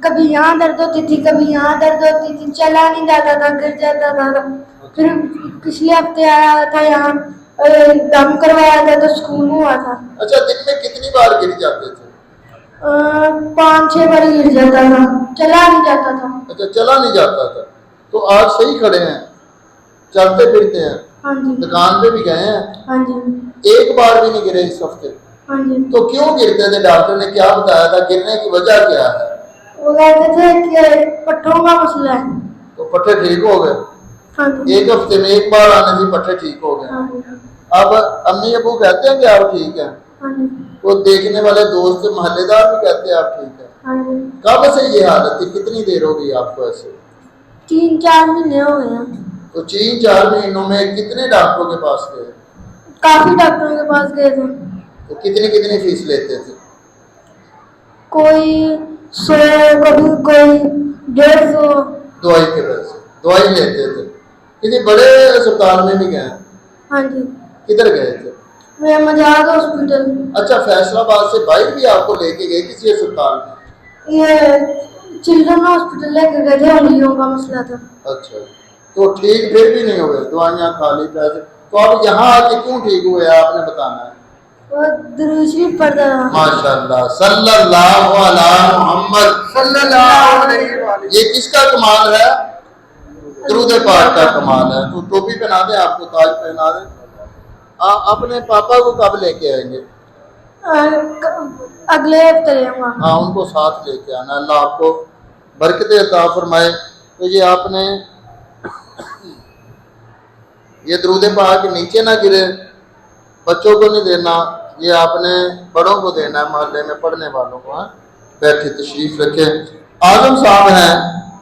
کبھی یہاں درد ہوتی تھی کبھی یہاں درد ہوتی تھی, چلا نہیں جاتا تھا, گر جاتا تھا. پھر پچھلے ہفتے آیا تھا یہاں, دم کروایا تھا تو سکون ہوا تھا. اچھا دن میں کتنی بار گر جاتے تھے؟ 5-6 بار گر جاتا تھا, چلا نہیں جاتا تھا. اچھا چلا نہیں جاتا تھا. تو آج صحیح کھڑے ہیں, چلتے پھرتے ہیں؟ ہاں جی. دکان پہ بھی گئے ہیں؟ ہاں جی. ایک بار بھی نہیں گرے اس ہفتے؟ ہاں جی. تو کیوں گرتے تھے؟ ڈاکٹر نے کیا بتایا تھا؟ گرنے کی وجہ کیا ہے؟ وہ کہتے تھے کہ پٹھوں کا مسئلہ ہے. تو پٹھے ٹھیک ہو گئے؟ ہاں جی. ایک ہفتے میں ایک بار آنے سے پٹھے ٹھیک ہو گئے؟ ہاں جی. اب امی ابو کہتے ہیں کہ آپ ٹھیک ہیں؟ ہاں جی. وہ دیکھنے والے دوست محلے دار بھی کہتے ہیں آپ ٹھیک ہیں؟ ہاں جی. کب سے یہ حالت تھی؟ کتنی دیر ہو گئی آپ کو ایسے؟ 3-4 مہینے ہو گئے ہیں. تو 3-4 مہینوں میں کتنے ڈاکٹروں کے پاس گئے؟ کافی ڈاکٹروں کے پاس گئے تھے. تو کتنی فیس لیتے تھے؟ کوئی 100, کبھی کوئی 150. دوائی کے پیسے دوائی لیتے تھے. کسی بڑے اسپتال میں بھی گئے؟ ہاں جی. کدھر گئے تھے؟ میں مجاز ہاسپٹل. اچھا فیصل آباد سے باہر بھی آپ کو لے کے گئے کسی اسپتال میں؟ یہ چلڈرن ہاسپٹل لے کے گئے تھے, انگلیوں کا مسئلہ تھا. اچھا تو ٹھیک پھر بھی نہیں ہوئے؟ دوائیاں کھا لی پیسے, تو آپ یہاں آ کے کیوں ٹھیک ہوئے آپ نے بتانا ہے. وہ درود شریف پڑھتا تھا. ماشاء اللہ صلی اللہ علی محمد صلی اللہ علیہ وسلم. یہ کس کا کمال ہے؟ درود پاک کا کمال ہے. تو ٹوپی پہنا دیں آپ کو, تاج پہنا دیں. اپنے پاپا کو کب لے کے آئیں گے؟ اگلے ہفتے لے آؤں گا. ہاں ان کو ساتھ لے کے آنا. اللہ آپ کو برکتیں عطا فرمائے. تو یہ آپ نے یہ درود پاک نیچے نہ گرے, بچوں کو نہیں دینا, یہ آپ نے بڑوں کو دینا ہے, محلے میں پڑھنے والوں کو. بیٹھے تشریف رکھے. اعظم صاحب ہیں